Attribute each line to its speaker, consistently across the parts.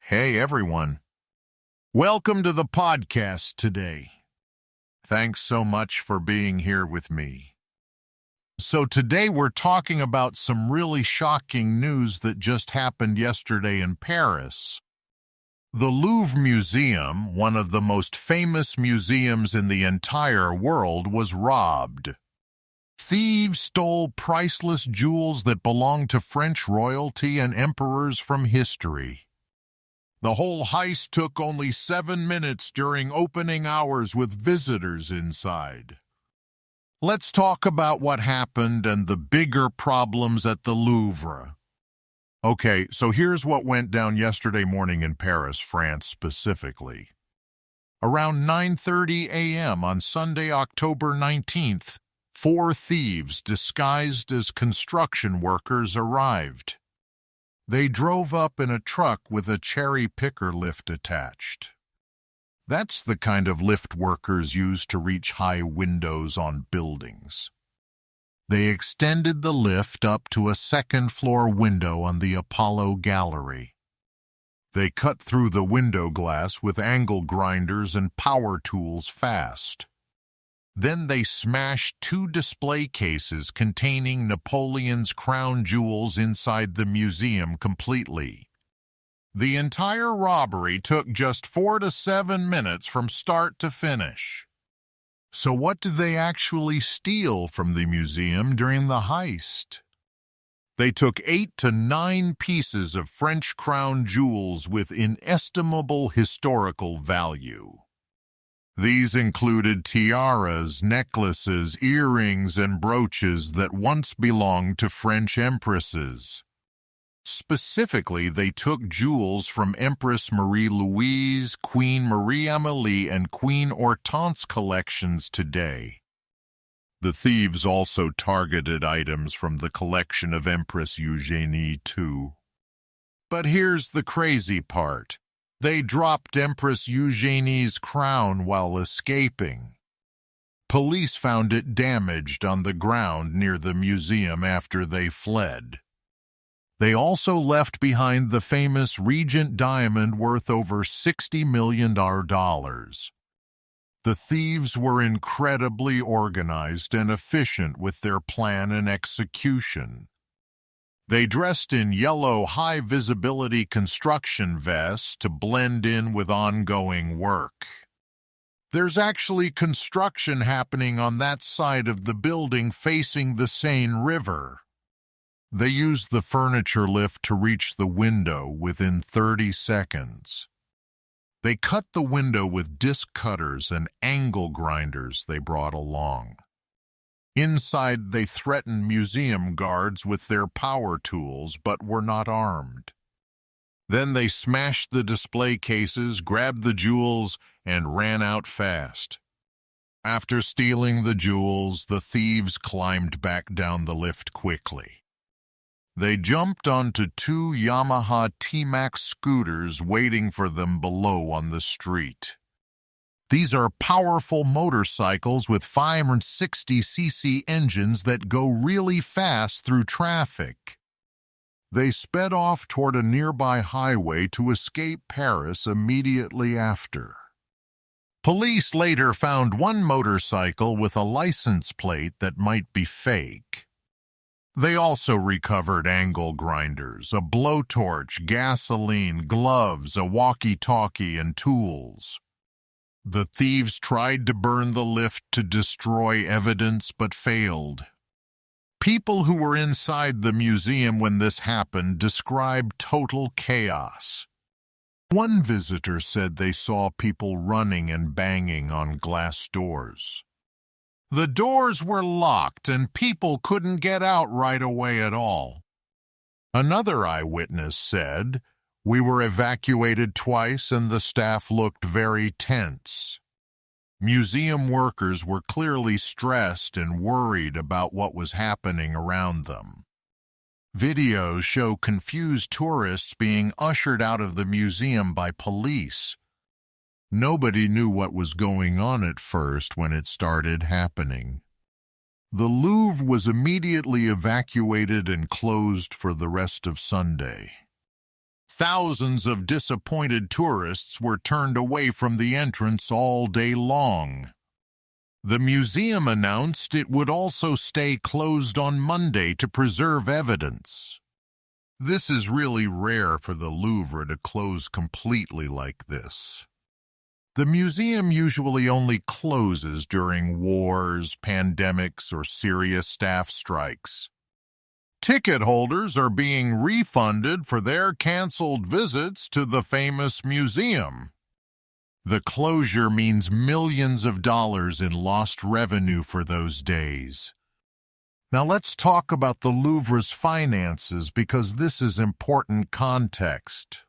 Speaker 1: Hey everyone, welcome to the podcast today. Thanks so much for being here with me. So today we're talking about some really shocking news that just happened yesterday in Paris. The Louvre Museum, one of the most famous museums in the entire world, was robbed. Thieves stole priceless jewels that belonged to French royalty and emperors from history. The whole heist took only 7 minutes during opening hours with visitors inside. Let's talk about what happened and the bigger problems at the Louvre. Okay, so here's what went down yesterday morning in Paris, France specifically. Around 9:30 a.m. on Sunday, October 19th, 4 thieves disguised as construction workers arrived. They drove up in a truck with a cherry picker lift attached. That's the kind of lift workers use to reach high windows on buildings. They extended the lift up to a second-floor window on the Apollo Gallery. They cut through the window glass with angle grinders and power tools fast. Then they smashed 2 display cases containing Napoleon's crown jewels inside the museum completely. The entire robbery took just 4 to 7 minutes from start to finish. So what did they actually steal from the museum during the heist? They took 8 to 9 pieces of French crown jewels with inestimable historical value. These included tiaras, necklaces, earrings, and brooches that once belonged to French empresses. Specifically, they took jewels from Empress Marie-Louise, Queen Marie-Amélie, and Queen Hortense collections today. The thieves also targeted items from the collection of Empress Eugénie too. But here's the crazy part. They dropped Empress Eugénie's crown while escaping. Police found it damaged on the ground near the museum after they fled. They also left behind the famous Regent diamond worth over $60 million. The thieves were incredibly organized and efficient with their plan and execution. They dressed in yellow high-visibility construction vests to blend in with ongoing work. There's actually construction happening on that side of the building facing the Seine River. They used the furniture lift to reach the window within 30 seconds. They cut the window with disc cutters and angle grinders they brought along. Inside, they threatened museum guards with their power tools, but were not armed. Then they smashed the display cases, grabbed the jewels, and ran out fast. After stealing the jewels, the thieves climbed back down the lift quickly. They jumped onto 2 Yamaha T-Max scooters waiting for them below on the street. These are powerful motorcycles with 560cc engines that go really fast through traffic. They sped off toward a nearby highway to escape Paris immediately after. Police later found one motorcycle with a license plate that might be fake. They also recovered angle grinders, a blowtorch, gasoline, gloves, a walkie-talkie, and tools. The thieves tried to burn the lift to destroy evidence but failed. People who were inside the museum when this happened described total chaos. One visitor said they saw people running and banging on glass doors. The doors were locked and people couldn't get out right away at all. Another eyewitness said, "We were evacuated twice and the staff looked very tense." Museum workers were clearly stressed and worried about what was happening around them. Videos show confused tourists being ushered out of the museum by police. Nobody knew what was going on at first when it started happening. The Louvre was immediately evacuated and closed for the rest of Sunday. Thousands of disappointed tourists were turned away from the entrance all day long. The museum announced it would also stay closed on Monday to preserve evidence. This is really rare for the Louvre to close completely like this. The museum usually only closes during wars, pandemics, or serious staff strikes. Ticket holders are being refunded for their canceled visits to the famous museum. The closure means millions of dollars in lost revenue for those days. Now let's talk about the Louvre's finances because this is important context.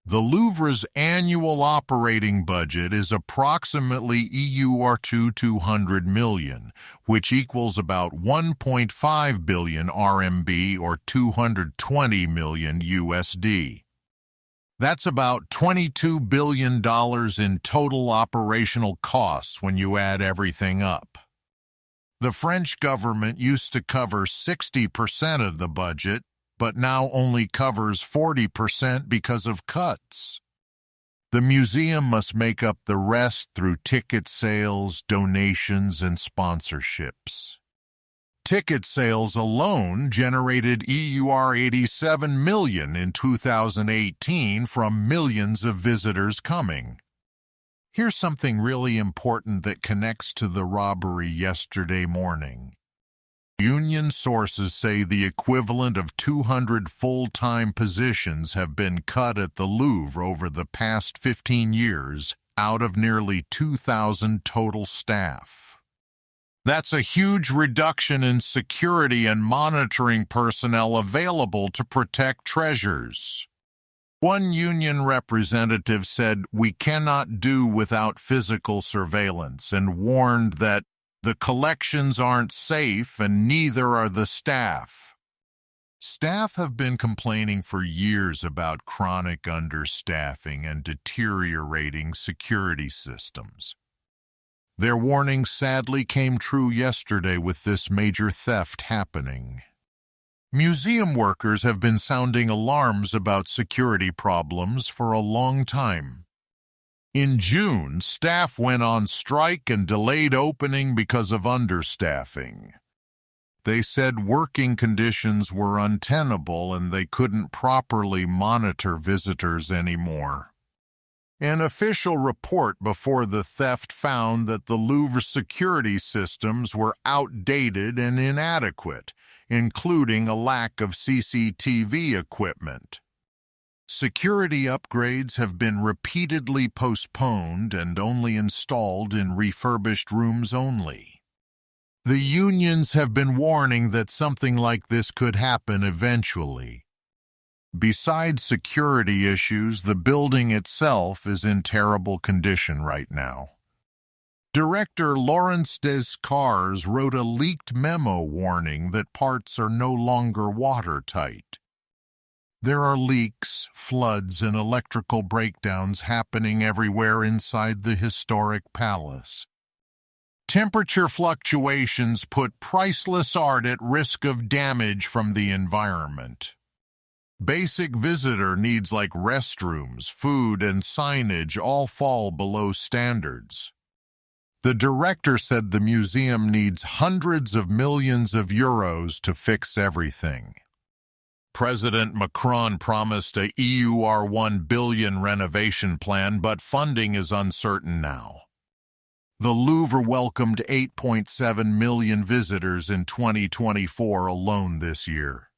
Speaker 1: The Louvre's annual operating budget is approximately €200 million, which equals about 1.5 billion RMB or 220 million USD. That's about $22 billion in total operational costs when you add everything up. The French government used to cover 60% of the budget, but now only covers 40% because of cuts. The museum must make up the rest through ticket sales, donations, and sponsorships. Ticket sales alone generated €87 million in 2018 from millions of visitors coming. Here's something really important that connects to the robbery yesterday morning. Union sources say the equivalent of 200 full-time positions have been cut at the Louvre over the past 15 years, out of nearly 2,000 total staff. That's a huge reduction in security and monitoring personnel available to protect treasures. One union representative said, "We cannot do without physical surveillance," and warned that the collections aren't safe and neither are the staff. Staff have been complaining for years about chronic understaffing and deteriorating security systems. Their warning sadly came true yesterday with this major theft happening. Museum workers have been sounding alarms about security problems for a long time. In June, staff went on strike and delayed opening because of understaffing. They said working conditions were untenable and they couldn't properly monitor visitors anymore. An official report before the theft found that the Louvre security systems were outdated and inadequate, including a lack of CCTV equipment. Security upgrades have been repeatedly postponed and only installed in refurbished rooms only. The unions have been warning that something like this could happen eventually. Besides security issues, the building itself is in terrible condition right now. Director Laurence Descartes wrote a leaked memo warning that parts are no longer watertight. There are leaks, floods, and electrical breakdowns happening everywhere inside the historic palace. Temperature fluctuations put priceless art at risk of damage from the environment. Basic visitor needs like restrooms, food, and signage all fall below standards. The director said the museum needs hundreds of millions of euros to fix everything. President Macron promised a €1 billion renovation plan, but funding is uncertain now. The Louvre welcomed 8.7 million visitors in 2024 alone this year.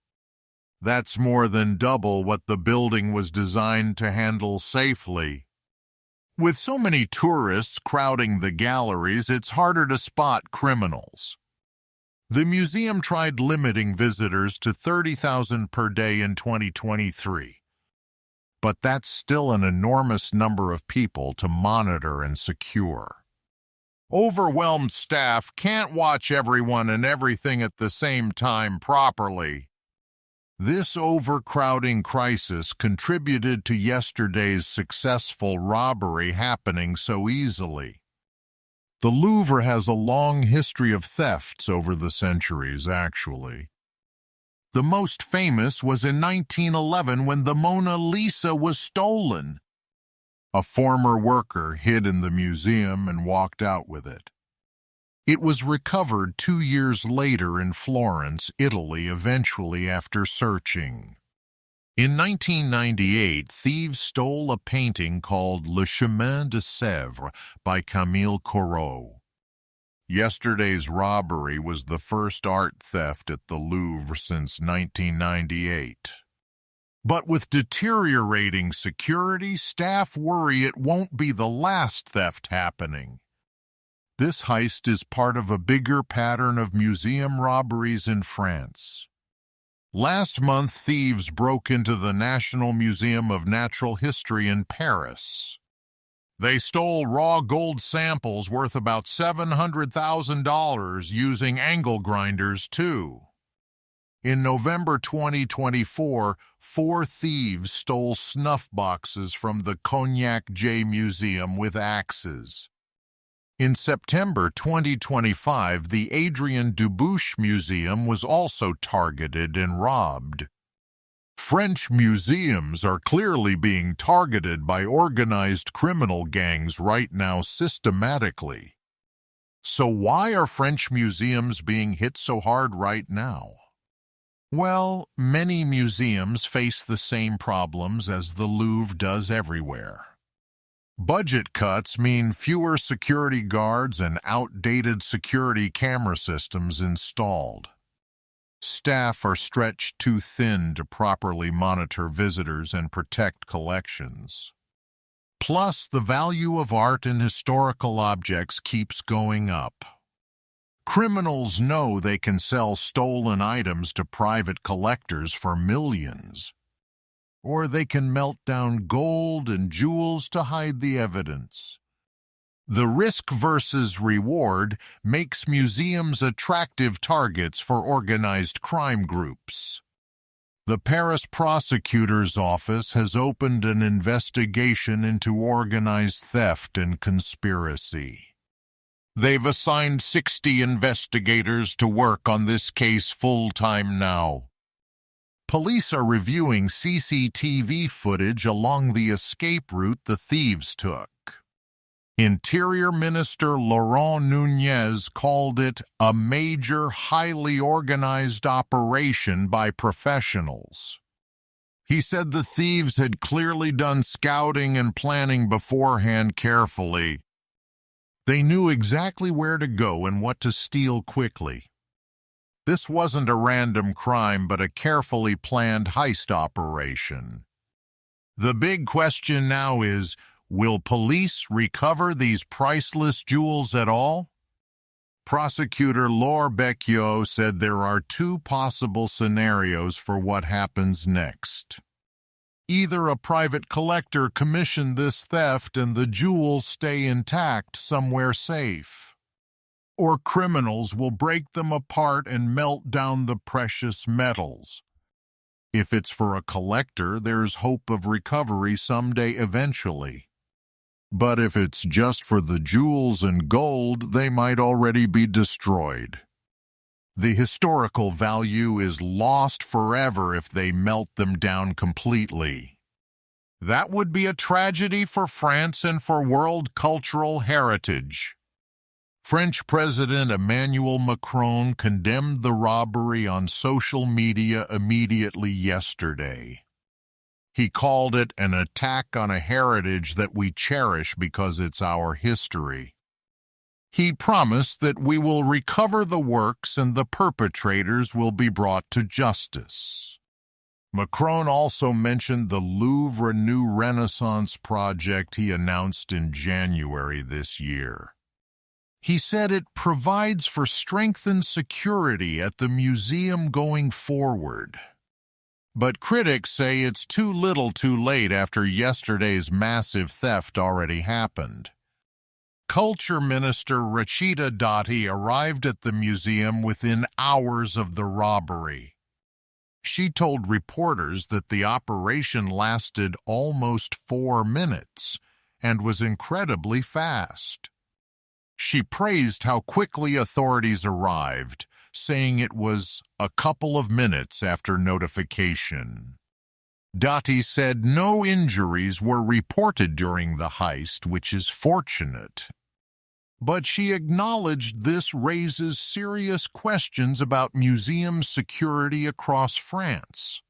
Speaker 1: That's more than double what the building was designed to handle safely. With so many tourists crowding the galleries, it's harder to spot criminals. The museum tried limiting visitors to 30,000 per day in 2023. But that's still an enormous number of people to monitor and secure. Overwhelmed staff can't watch everyone and everything at the same time properly. This overcrowding crisis contributed to yesterday's successful robbery happening so easily. The Louvre has a long history of thefts over the centuries, actually. The most famous was in 1911 when the Mona Lisa was stolen. A former worker hid in the museum and walked out with it. It was recovered 2 years later in Florence, Italy, eventually after searching. In 1998, thieves stole a painting called Le Chemin de Sèvres by Camille Corot. Yesterday's robbery was the first art theft at the Louvre since 1998. But with deteriorating security, staff worry it won't be the last theft happening. This heist is part of a bigger pattern of museum robberies in France. Last month, thieves broke into the National Museum of Natural History in Paris. They stole raw gold samples worth about $700,000 using angle grinders, too. In November 2024, 4 thieves stole snuff boxes from the Cognac J Museum with axes. In September 2025, the Adrien Dubouche Museum was also targeted and robbed. French museums are clearly being targeted by organized criminal gangs right now systematically. So why are French museums being hit so hard right now? Well, many museums face the same problems as the Louvre does everywhere. Budget cuts mean fewer security guards and outdated security camera systems installed. Staff are stretched too thin to properly monitor visitors and protect collections. Plus, the value of art and historical objects keeps going up. Criminals know they can sell stolen items to private collectors for millions. Or they can melt down gold and jewels to hide the evidence. The risk versus reward makes museums attractive targets for organized crime groups. The Paris prosecutor's office has opened an investigation into organized theft and conspiracy. They've assigned 60 investigators to work on this case full-time now. Police are reviewing CCTV footage along the escape route the thieves took. Interior Minister Laurent Nunez called it a major, highly organized operation by professionals. He said the thieves had clearly done scouting and planning beforehand carefully. They knew exactly where to go and what to steal quickly. This wasn't a random crime, but a carefully planned heist operation. The big question now is, will police recover these priceless jewels at all? Prosecutor Laure Becchio said there are 2 possible scenarios for what happens next. Either a private collector commissioned this theft and the jewels stay intact somewhere safe, or criminals will break them apart and melt down the precious metals. If it's for a collector, there's hope of recovery someday eventually. But if it's just for the jewels and gold, they might already be destroyed. The historical value is lost forever if they melt them down completely. That would be a tragedy for France and for world cultural heritage. French President Emmanuel Macron condemned the robbery on social media immediately yesterday. He called it an attack on a heritage that we cherish because it's our history. He promised that we will recover the works and the perpetrators will be brought to justice. Macron also mentioned the Louvre New Renaissance project he announced in January this year. He said it provides for strengthened security at the museum going forward. But critics say it's too little too late after yesterday's massive theft already happened. Culture Minister Rachida Dati arrived at the museum within hours of the robbery. She told reporters that the operation lasted almost 4 minutes and was incredibly fast. She praised how quickly authorities arrived, saying it was a couple of minutes after notification. Dottie said no injuries were reported during the heist, which is fortunate. But she acknowledged this raises serious questions about museum security across France.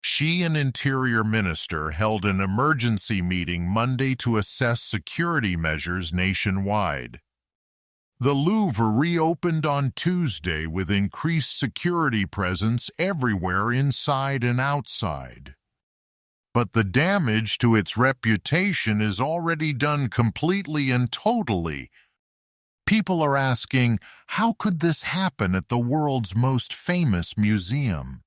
Speaker 1: She and Interior Minister held an emergency meeting Monday to assess security measures nationwide. The Louvre reopened on Tuesday with increased security presence everywhere inside and outside. But the damage to its reputation is already done completely and totally. People are asking, how could this happen at the world's most famous museum?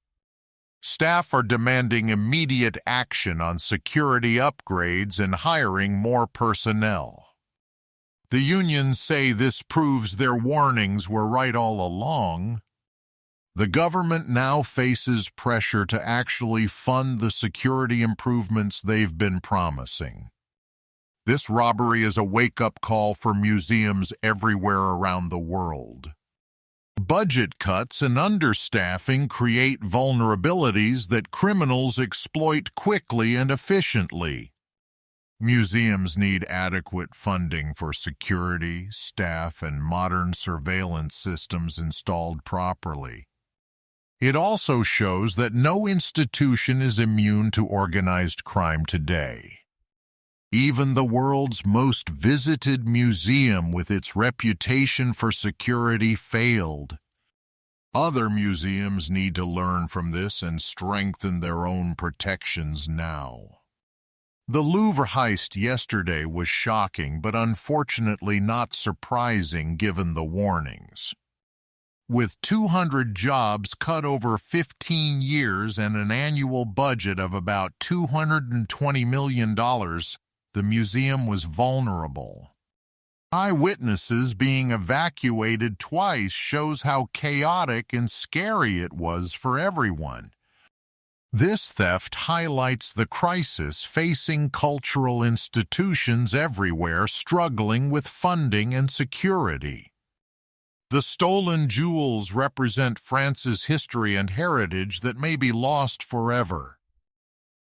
Speaker 1: Staff are demanding immediate action on security upgrades and hiring more personnel. The unions say this proves their warnings were right all along. The government now faces pressure to actually fund the security improvements they've been promising. This robbery is a wake-up call for museums everywhere around the world. Budget cuts and understaffing create vulnerabilities that criminals exploit quickly and efficiently. Museums need adequate funding for security, staff, and modern surveillance systems installed properly. It also shows that no institution is immune to organized crime today. Even the world's most visited museum with its reputation for security failed. Other museums need to learn from this and strengthen their own protections now. The Louvre heist yesterday was shocking, but unfortunately not surprising given the warnings. With 200 jobs cut over 15 years and an annual budget of about $220 million, the museum was vulnerable. Eyewitnesses being evacuated twice shows how chaotic and scary it was for everyone. This theft highlights the crisis facing cultural institutions everywhere struggling with funding and security. The stolen jewels represent France's history and heritage that may be lost forever.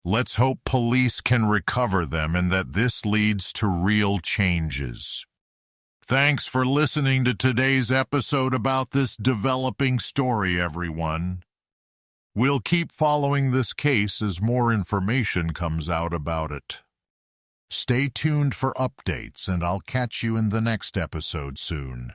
Speaker 1: Let's hope police can recover them and that this leads to real changes. Thanks for listening to today's episode about this developing story, everyone. We'll keep following this case as more information comes out about it. Stay tuned for updates, and I'll catch you in the next episode soon.